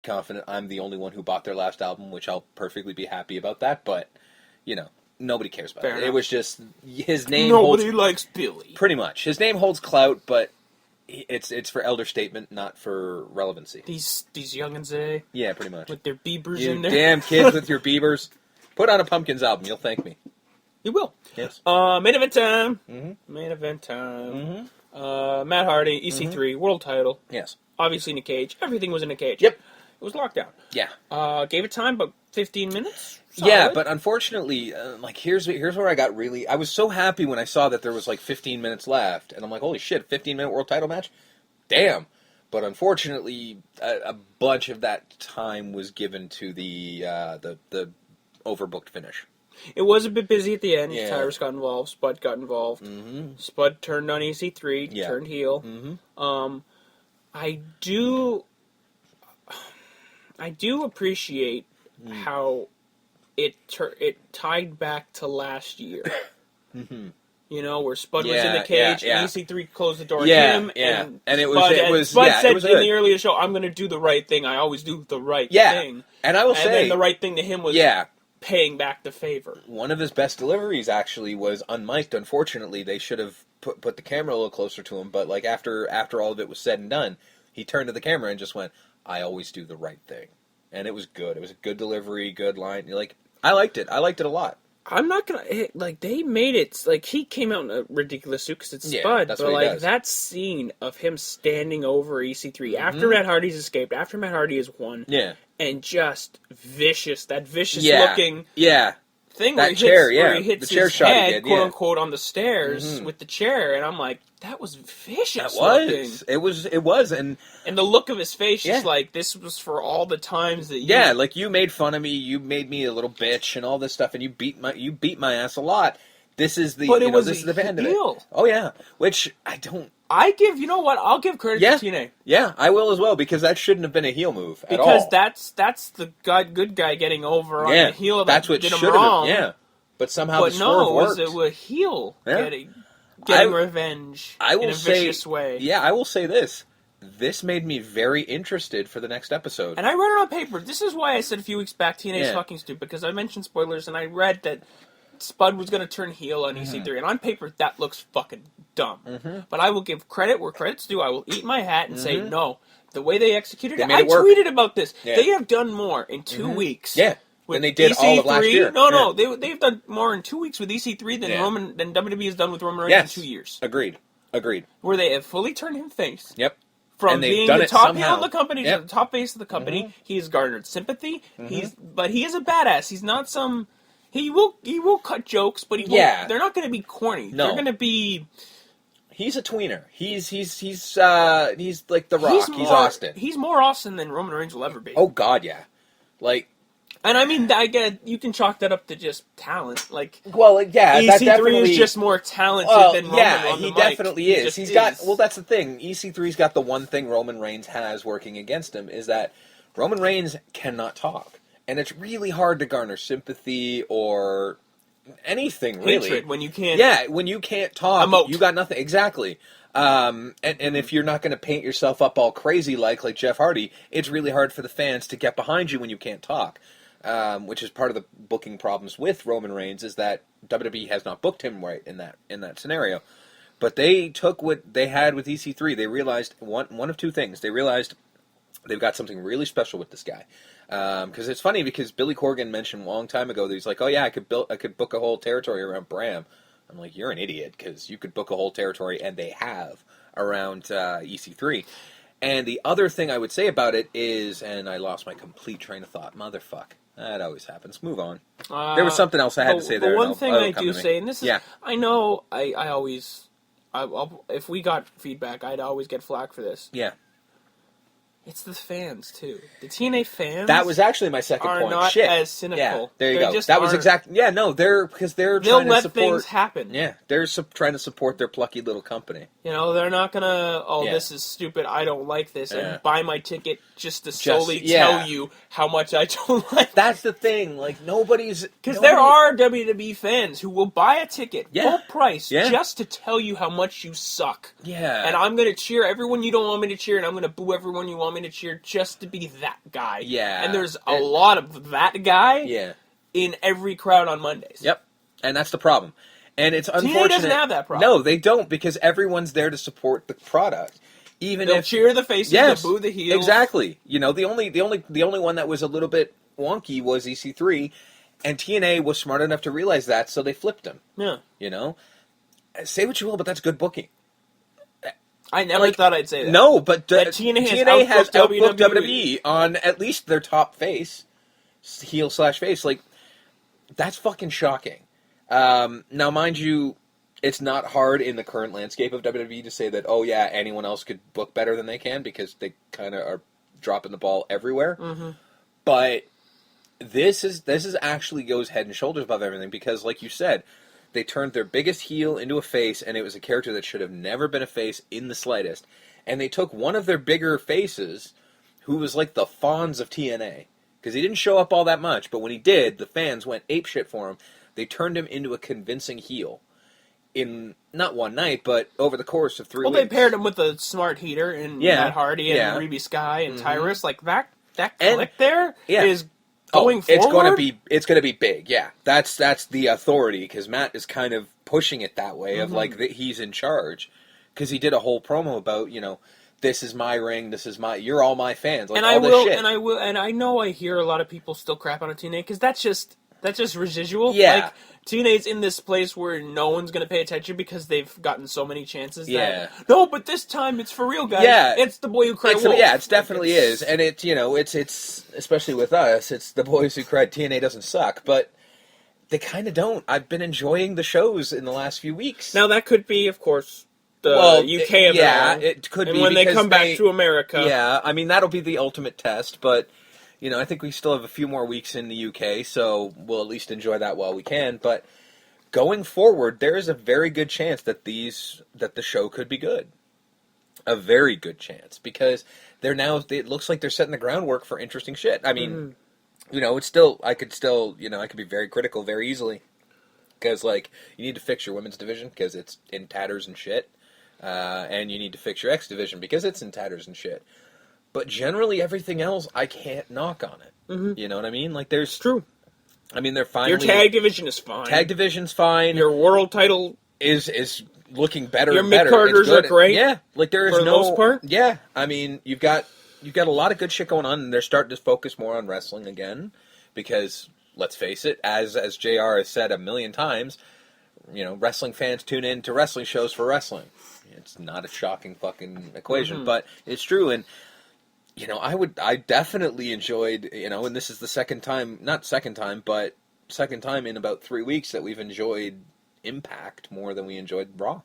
confident I'm the only one who bought their last album, which I'll perfectly be happy about that, but, nobody cares about it. It was just, his name Nobody likes Billy. Pretty much. His name holds clout, but it's for elder statement, not for relevancy. These youngins today. Yeah, pretty much. With their Biebers You in there. damn kids with your Biebers. Put on a Pumpkins album, you'll thank me. You will. Yes. Main event time. Mm-hmm. Main event time. Mm-hmm. Matt Hardy, EC3, world title. Yes. Obviously in a cage. Everything was in a cage. Yep. It was lockdown. Yeah. Gave it time, but 15 minutes? Solid. Yeah, but unfortunately, here's where I got really... I was so happy when I saw that there was 15 minutes left, and I'm like, holy shit, 15-minute world title match? Damn. But unfortunately, a bunch of that time was given to the overbooked finish. It was a bit busy at the end. Yeah. Tyrus got involved. Spud got involved. Mm-hmm. Spud turned on EC3, turned heel. Mm-hmm. I do appreciate how it tied back to last year. Mm-hmm. Where Spud was in the cage, and EC3 closed the door on him, and Spud said was in the earlier show, "I'm going to do the right thing. I always do the right thing." And I will say, then the right thing to him was paying back the favor. One of his best deliveries actually was unmiked. Unfortunately, they should have put the camera a little closer to him. But after all of it was said and done, he turned to the camera and just went, "I always do the right thing," and it was good. It was a good delivery, good line. I liked it. I liked it a lot. I'm not gonna they made it he came out in a ridiculous suit because it's Spud, that's but what he does. That scene of him standing over EC3 after Matt Hardy's escaped, after Matt Hardy has won, and just vicious looking thing that where he hits the chair his shot head, quote unquote, on the stairs with the chair, and I'm like, that was vicious. Looking. It was, and the look of his face, just this was for all the times that you made fun of me, you made me a little bitch, and all this stuff, and you beat my ass a lot. This is the this is the band of it. Oh yeah, which I don't. I'll give credit to TNA. Yeah, I will as well, because that shouldn't have been a heel move at all. Because that's the good guy getting over on the heel that's what did him should wrong. have been. Yeah, but somehow the swerve worked. It was a heel getting revenge in a vicious way. Yeah, I will say this. This made me very interested for the next episode. And I read it on paper. This is why I said a few weeks back TNA's fucking stupid, because I mentioned spoilers, and I read that Spud was going to turn heel on EC3, and on paper, that looks fucking dumb. But I will give credit where credit's due. I will eat my hat and say, no, the way they executed it, I tweeted about this. Yeah. They have done more in 2 weeks. Yeah, than they did all of last year. No, they've done more in 2 weeks with EC3 than WWE has done with Roman Reigns in 2 years. Agreed. Where they have fully turned him face. Yep. From being the top heel of the company to the top face of the company, he has garnered sympathy. But he is a badass. He's not some... He will cut jokes, but they're not going to be corny. No. They're going to be... He's a tweener. He's like The Rock. He's Austin. He's more Austin than Roman Reigns will ever be. Oh God, yeah. And I mean, I get you can chalk that up to just talent. EC3 is just more talented than Roman. Yeah, on the he mic. definitely is. He's got. Well, that's the thing. EC3's got the one thing Roman Reigns has working against him is that Roman Reigns cannot talk. And it's really hard to garner sympathy or anything, really. Hatred when you can't... Yeah, when you can't talk, emote. You got nothing. Exactly. And if you're not going to paint yourself up all crazy like Jeff Hardy, it's really hard for the fans to get behind you when you can't talk. Which is part of the booking problems with Roman Reigns, is that WWE has not booked him right in that scenario. But they took what they had with EC3. They realized one of two things. They realized they've got something really special with this guy. Because it's funny, because Billy Corgan mentioned a long time ago that he's like, oh yeah, I could book a whole territory around Bram. I'm like, you're an idiot, because you could book a whole territory, and they have, around EC3. And the other thing I would say about it is, and I lost my complete train of thought, motherfuck. That always happens. Move on. There was something else I had to say there. The one thing I do say, and this is, I know I always, if we got feedback, I'd always get flack for this. Yeah. It's the fans, too. The TNA fans... That was actually my second point. ...are not as cynical. Yeah, there you go. That was exactly... Yeah, no, they're trying to support... They'll let things happen. Yeah, they're trying to support their plucky little company. They're not going to, this is stupid, I don't like this, and buy my ticket just to solely tell you how much I don't like That's the thing, nobody's... Because there are WWE fans who will buy a ticket, full price, just to tell you how much you suck. Yeah. And I'm going to cheer everyone you don't want me to cheer, and I'm going to boo everyone you want me coming to cheer just to be that guy. Yeah. And there's a lot of that guy Yeah. in every crowd on Mondays. Yep. And that's the problem. And it's unfortunate. TNA doesn't have that problem. No, they don't, because everyone's there to support the product. Even They'll if cheer the faces, yes, they'll boo the heels. Exactly. You know, the only one that was a little bit wonky was EC3, and TNA was smart enough to realize that, so they flipped him. Yeah. You know? Say what you will, but that's good booking. I never thought I'd say that. No, but TNA has outbooked WWE. WWE on at least their top face, heel/face. Like, that's fucking shocking. Now, mind you, it's not hard in the current landscape of WWE to say that, oh yeah, anyone else could book better than they can, because they kind of are dropping the ball everywhere. Mm-hmm. But this is actually goes head and shoulders above everything, because, like you said, they turned their biggest heel into a face, and it was a character that should have never been a face in the slightest. And they took one of their bigger faces, who was like the Fonz of TNA, because he didn't show up all that much, but when he did, the fans went apeshit for him. They turned him into a convincing heel in not one night, but over the course of 3 weeks. Well, they paired him with a smart heater and Matt Hardy and Reby Sky and Tyrus. Like, that click there is going forward. It's gonna be big. Yeah, that's the authority, because Matt is kind of pushing it that way of like that he's in charge, because he did a whole promo about, you know, this is my ring, you're all my fans, like, and I know I hear a lot of people still crap on TNA, because that's just residual. Yeah. Like, TNA's in this place where no one's going to pay attention because they've gotten so many chances. That, no, but this time it's for real, guys. Yeah. It's the boy who cried wolf. Yeah, it definitely is. And it's, you know, it's especially with us, it's the boys who cried TNA doesn't suck. But they kind of don't. I've been enjoying the shows in the last few weeks. Now, that could be, of course, the UK of it all. It could be. And when they come back to America. Yeah, I mean, that'll be the ultimate test, but, you know, I think we still have a few more weeks in the UK, so we'll at least enjoy that while we can. But going forward, there is a very good chance that the show could be good. A very good chance, because it looks like they're setting the groundwork for interesting shit. I mean, you know, I could be very critical very easily, because, like, you need to fix your women's division because it's in tatters and shit, and you need to fix your X division because it's in tatters and shit. But generally, everything else, I can't knock on it. Mm-hmm. You know what I mean? Like, there's... True. I mean, they're finally... Your tag division is fine. Tag division's fine. Your world title... is looking better and better. Your mid-carders are great. Yeah. Like, there is for the most part. Yeah. I mean, you've got a lot of good shit going on, and they're starting to focus more on wrestling again. Because, let's face it, as JR has said a million times, you know, wrestling fans tune in to wrestling shows for wrestling. It's not a shocking fucking equation, but it's true. And, you know, I definitely enjoyed, you know, and this is the second time in about 3 weeks that we've enjoyed Impact more than we enjoyed Raw.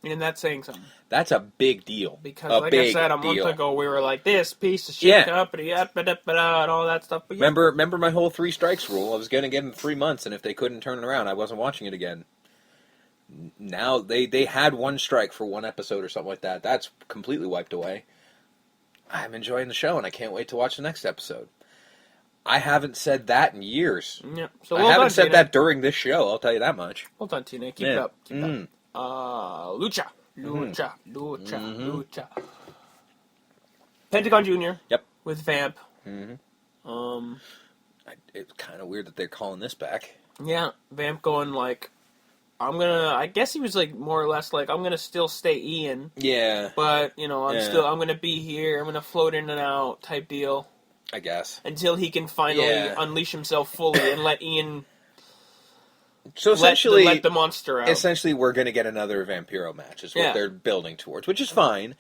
And that's saying something. That's a big deal. Because, like I said, a month ago, we were like, this piece of shit company, and all that stuff. But Remember my whole 3 strikes rule? I was going to give them 3 months, and if they couldn't turn it around, I wasn't watching it again. Now, they had 1 strike for 1 episode or something like that. That's completely wiped away. I'm enjoying the show, and I can't wait to watch the next episode. I haven't said that in years. Yeah. So I haven't said that during this show, I'll tell you that much. Hold on, Tina. Keep it up. Keep it up. Lucha. Pentagon Jr. Yep. With Vamp. Mm-hmm. It's kind of weird that they're calling this back. Yeah. Vamp going like, I guess he was like more or less like, I'm gonna still stay Ian. Yeah. But, you know, I'm gonna be here, I'm gonna float in and out type deal. I guess. Until he can finally unleash himself fully and let Ian so essentially let the monster out. Essentially, we're gonna get another Vampiro match is what they're building towards, which is fine.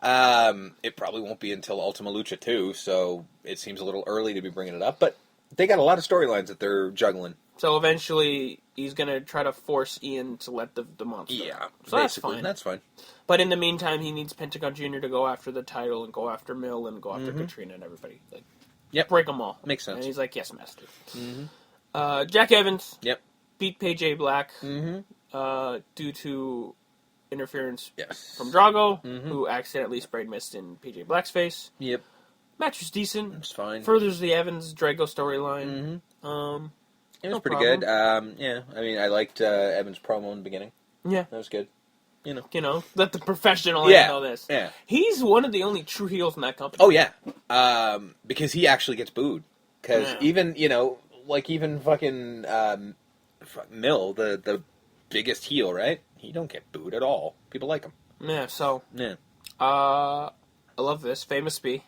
It probably won't be until Ultima Lucha 2, so it seems a little early to be bringing it up, but they got a lot of storylines that they're juggling. So eventually, he's going to try to force Ian to let the monster out. So that's fine. That's fine. But in the meantime, he needs Pentagon Jr. to go after the title and go after Mill and go after Katrina and everybody. Like, break them all. Makes sense. And he's like, yes, master. Jack Evans beat PJ Black due to interference from Drago, who accidentally sprayed mist in PJ Black's face. Yep. Match was decent. It's fine. Furthers the Evans-Drago storyline. It was pretty good. I mean, I liked Evans' promo in the beginning. Yeah. That was good. let the professional Yeah, handle this. yeah. He's one of the only true heels in that company. Oh yeah, because he actually gets booed. Because even even fucking Mill, the biggest heel, right? He don't get booed at all. People like him. Yeah. So. Yeah. I love this famous B.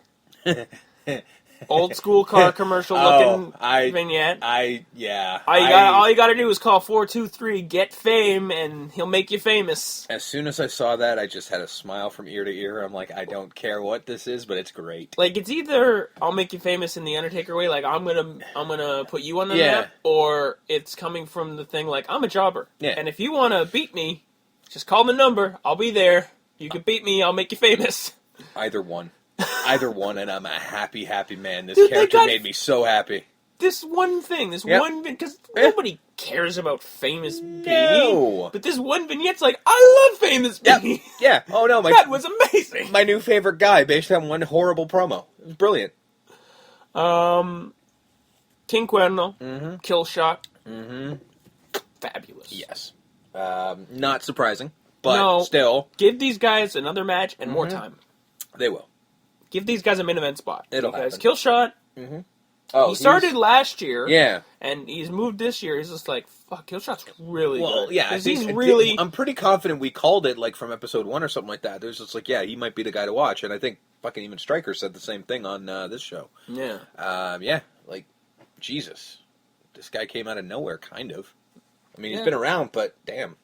Old school car commercial looking vignette. All you gotta do is call 423-GET-FAME and he'll make you famous. As soon as I saw that, I just had a smile from ear to ear. I'm like, I don't care what this is, but it's great. Like, it's either I'll make you famous in the Undertaker way, like I'm gonna put you on the map, or it's coming from the thing like I'm a jobber. Yeah. And if you wanna beat me, just call the number. I'll be there. You can beat me. I'll make you famous. Either one, and I'm a happy man. This Dude, character made me so happy. This one thing, because nobody cares about Famous No. B. But this one vignette's like, I love Famous B. Yeah. Oh no, that was amazing. My new favorite guy, based on one horrible promo. It was brilliant. King Cuerno, Kill Shot, fabulous. Yes. Not surprising, but still, give these guys another match and more time. They will. Give these guys a main event spot. It'll happen. Kill Shot. He started last year. Yeah. And he's moved this year. He's just like, fuck, Kill Shot's really good. Yeah. I'm pretty confident we called it like from episode 1 or something like that. There's just like, yeah, he might be the guy to watch. And I think fucking even Stryker said the same thing on this show. Yeah. Like, Jesus. This guy came out of nowhere, kind of. I mean, he's been around, but damn.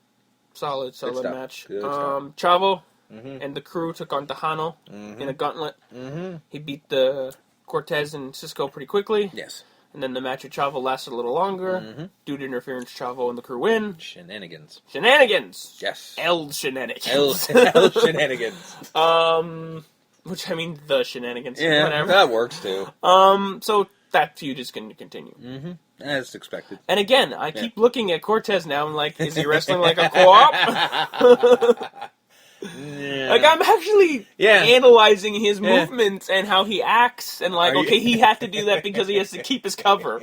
Solid match. Good stuff. Chavo and the crew took on Tejano in a gauntlet. He beat the Cortez and Cisco pretty quickly. Yes. And then the match with Chavo lasted a little longer. Due to interference, Chavo and the crew win. Shenanigans. Yes. El Shenanigans. El Shenanigans. Which, I mean, the Shenanigans. Yeah, whatever. that works too. So that feud is going to continue. As expected. And again, I keep looking at Cortez now and like, is he wrestling like a co-op? Like, I'm actually analyzing his movements and how he acts, and like, he had to do that because he has to keep his cover.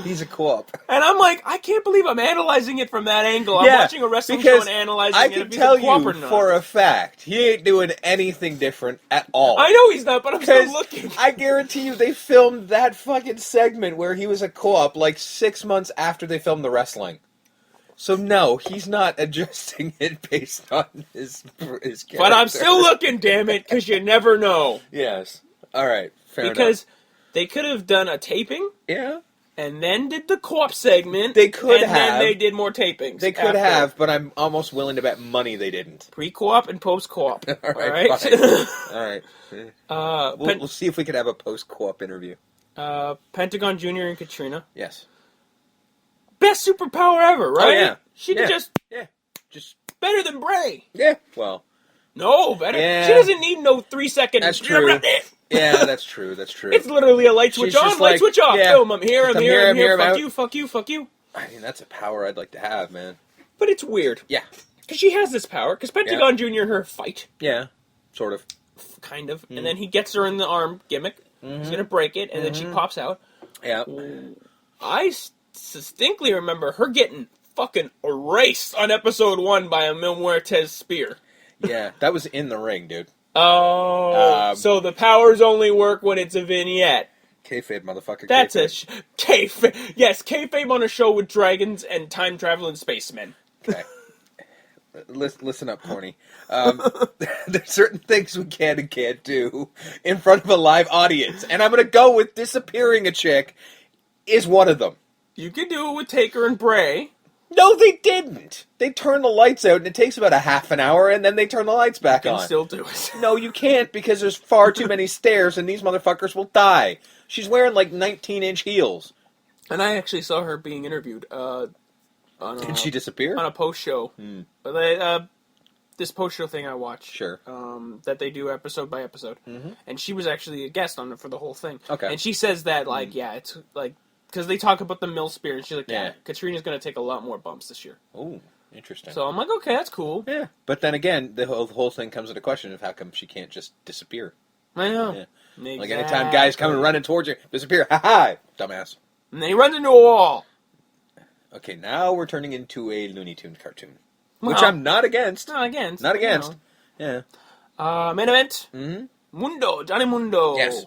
He's a co-op. And I'm like, I can't believe I'm analyzing it from that angle. I'm watching a wrestling show and analyzing I it. can tell you for a fact, he ain't doing anything different at all. I know he's not, but I'm still looking. I guarantee you they filmed that fucking segment where he was a co-op like 6 months after they filmed the wrestling. So no, he's not adjusting it based on his character. But I'm still looking, damn it, because you never know. Yes. All right. Fair enough. Because they could have done a taping. Yeah. And then did the co-op segment. They could have. And then they did more tapings. They could have, but I'm almost willing to bet money they didn't. Pre-co-op and post-co-op. All right. Fine. All right. We'll see if we could have a post-co-op interview. Pentagon Jr. and Katrina. Yes. Best superpower ever, right? Oh, yeah. She could just better than Bray. Yeah, well. No, better. Yeah. She doesn't need no 3 second. That's true. Yeah, that's true. It's literally a light switch on, light switch off. Boom, I'm here, I'm here. Fuck you. I mean, that's a power I'd like to have, man. But it's weird. Yeah. Because she has this power. Because Pentagon Jr. and her fight. Yeah, sort of. Kind of. And then he gets her in the arm gimmick. He's going to break it, and then she pops out. Yeah. I distinctly remember her getting fucking erased on episode 1 by a Mil Muertes spear. Yeah, that was in the ring, dude. Oh, so the powers only work when it's a vignette. Kayfabe, motherfucker. That's kayfabe. Yes, kayfabe on a show with dragons and time traveling spacemen. Okay. Listen up, corny. There's certain things we can and can't do in front of a live audience, and I'm going to go with disappearing a chick is one of them. You can do it with Taker and Bray. No, they didn't. They turn the lights out, and it takes about a half an hour, and then they turn the lights back on. You can still do it. No, you can't, because there's far too many stairs, and these motherfuckers will die. She's wearing, like, 19-inch heels. And I actually saw her being interviewed. Did she disappear? On a post-show. This post-show thing I watch. Sure. That they do episode by episode. And she was actually a guest on it for the whole thing. Okay. And she says that, like, it's, like... Because they talk about the mill spear, and she's like, Katrina's going to take a lot more bumps this year. Oh, interesting. So I'm like, okay, that's cool. Yeah. But then again, the whole thing comes into question of how come she can't just disappear. I know. Yeah. Exactly. Like, anytime guys coming running towards you, disappear. Ha-ha! Dumbass. And then he runs into a wall. Okay, now we're turning into a Looney Tunes cartoon. which Well, I'm not against. Not against. Not against. Yeah. Main event. Mm-hmm. Mundo, Johnny Mundo. Yes.